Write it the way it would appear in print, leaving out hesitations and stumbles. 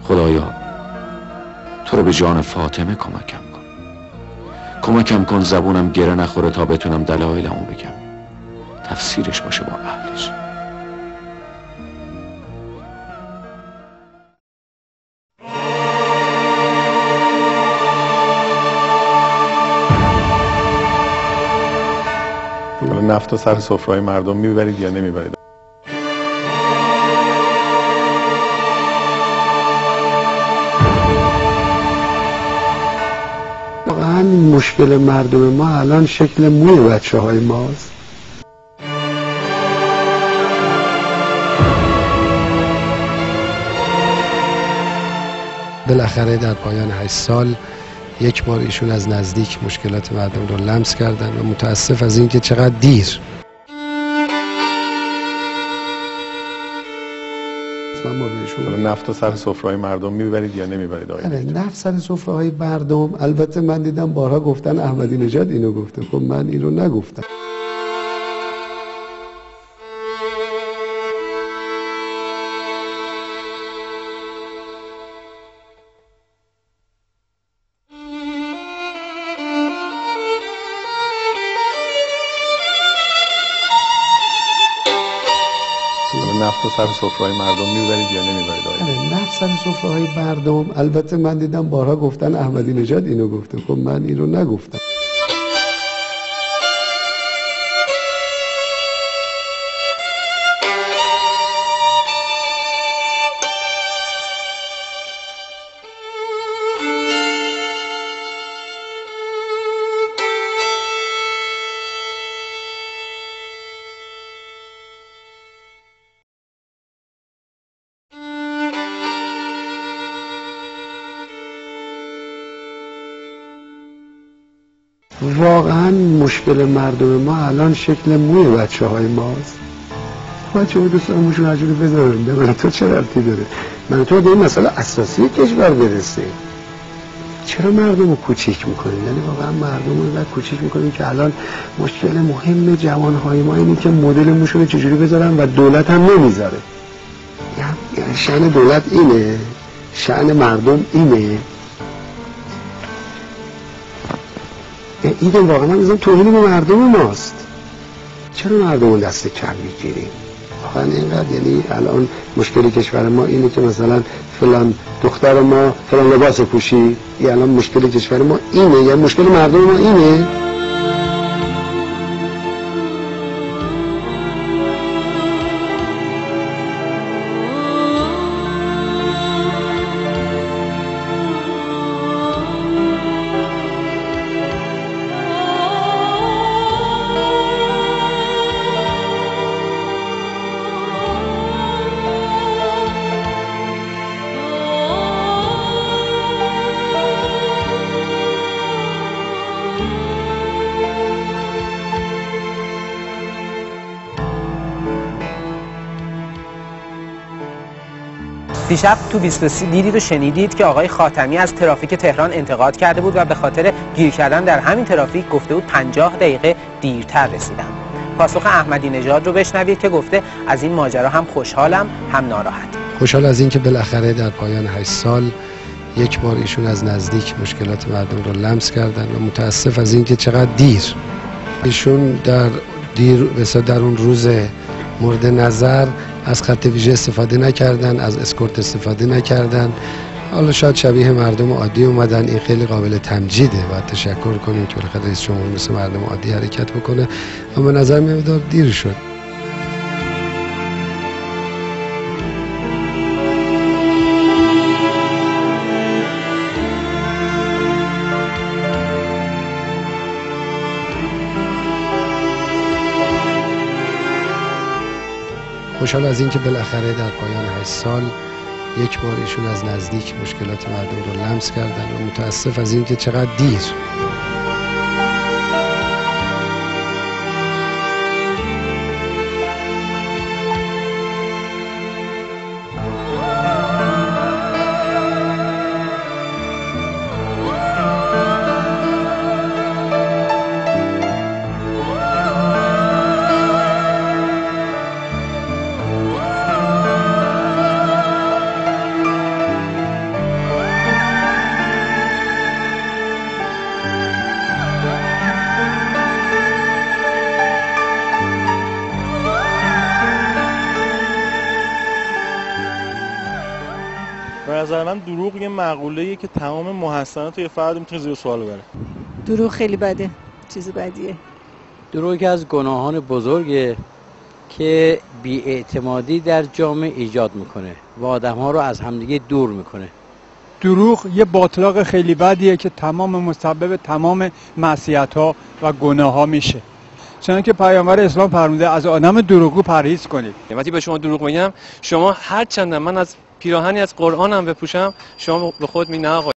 خدایا تو رو به جان فاطمه کمکم کن زبونم گره نخوره تا بتونم دلایلمو بگم، تفسیرش باشه با اهلش. نفت و سر سفره‌های مردم میبرید یا نمیبرید؟ واقعا مشکل مردم ما الان شکل موی بچه های ماست. بالاخره در پایان 8 سال یک بار ایشون از نزدیک مشکلات مردم رو لمس کردن و متاسف از اینکه چقدر دیر. نفت و سر سفره‌های مردم میبرید یا نمیبرید؟ نفت سر سفره‌های مردم، البته من دیدم بارها گفتن احمدی نژاد اینو گفته، خب من اینو نگفتم. نفت و سر سفره‌های مردم میبرید یا نمیبرید؟ نفت سر سفره‌های مردم، البته من دیدم بارها گفتن احمدی نژاد اینو گفته، خب من اینو نگفتم. واقعا مشکل مردم ما الان شکل موی بچه های ماست. بچه های دوست دارمشون عجوری بذارن، به تو چه ربطی داره؟ من تو به این مسئله اساسی کشور برسه. چرا مردم رو کوچیک میکنیم؟ یعنی واقعا مردم رو کوچیک میکنیم که الان مشکل مهم جوانهای ما اینه که مدل موشون رو چجوری بذارن و دولت هم نمیذاره. یعنی شأن دولت اینه، شأن مردم اینه. این واقعا من توهین به مردم ماست. چرا مردم رو دست کم میگیریم؟ واقعا اینقدر، یعنی الان مشکل کشور ما اینه که مثلا فلان دختر ما فلان لباس پوشی، یا الان مشکل کشور ما اینه، یا مشکل مردم ما اینه. دیشب تو 23 دیدید و شنیدید که آقای خاتمی از ترافیک تهران انتقاد کرده بود و به خاطر گیر کردن در همین ترافیک گفته بود 50 دقیقه دیرتر رسیدم. پاسخ احمدی نژاد رو بشنوید که گفته از این ماجرا هم خوشحالم هم ناراحت. خوشحال از اینکه بالاخره در پایان 8 سال یک بار ایشون از نزدیک مشکلات مردم رو لمس کردن و متاسف از اینکه چقدر دیر. ایشون در اون روز مورد نظر از خط ویژه استفاده نکردن، از اسکورت استفاده نکردن. حالا شاید شبیه مردم عادی اومدن، این خیلی قابل تمجیده و تشکر کنیم که بالاخره رئیس جمهور مثل مردم عادی حرکت بکنه، اما نظر میاد دیر شد. خوشحال از اینکه بالاخره در پایان 8 سال یک بار ایشون از نزدیک مشکلات مردم رو لمس کردن و متاسف از اینکه چقدر دیر. مثلا دروغ یه مقوله‌ایه که تمام محسنات یه فرد میتونه زیر سوال ببره. دروغ خیلی بده، چیز بدیه. دروغ از گناهان بزرگه که بی‌اعتمادی در جامعه ایجاد میکنه و آدم‌ها رو از همدیگه دور میکنه. دروغ یه باطلاق خیلی بدیه که تمام مسبب تمام معصیت‌ها و گناه‌ها میشه. چنانکه پیامبر اسلام فرموده از آدم دروغگو پرهیز کنید. وقتی به شما دروغ میگم، شما هر چند من از پیراهنی از قرآنم بپوشم، شما به خود میگید نه آقا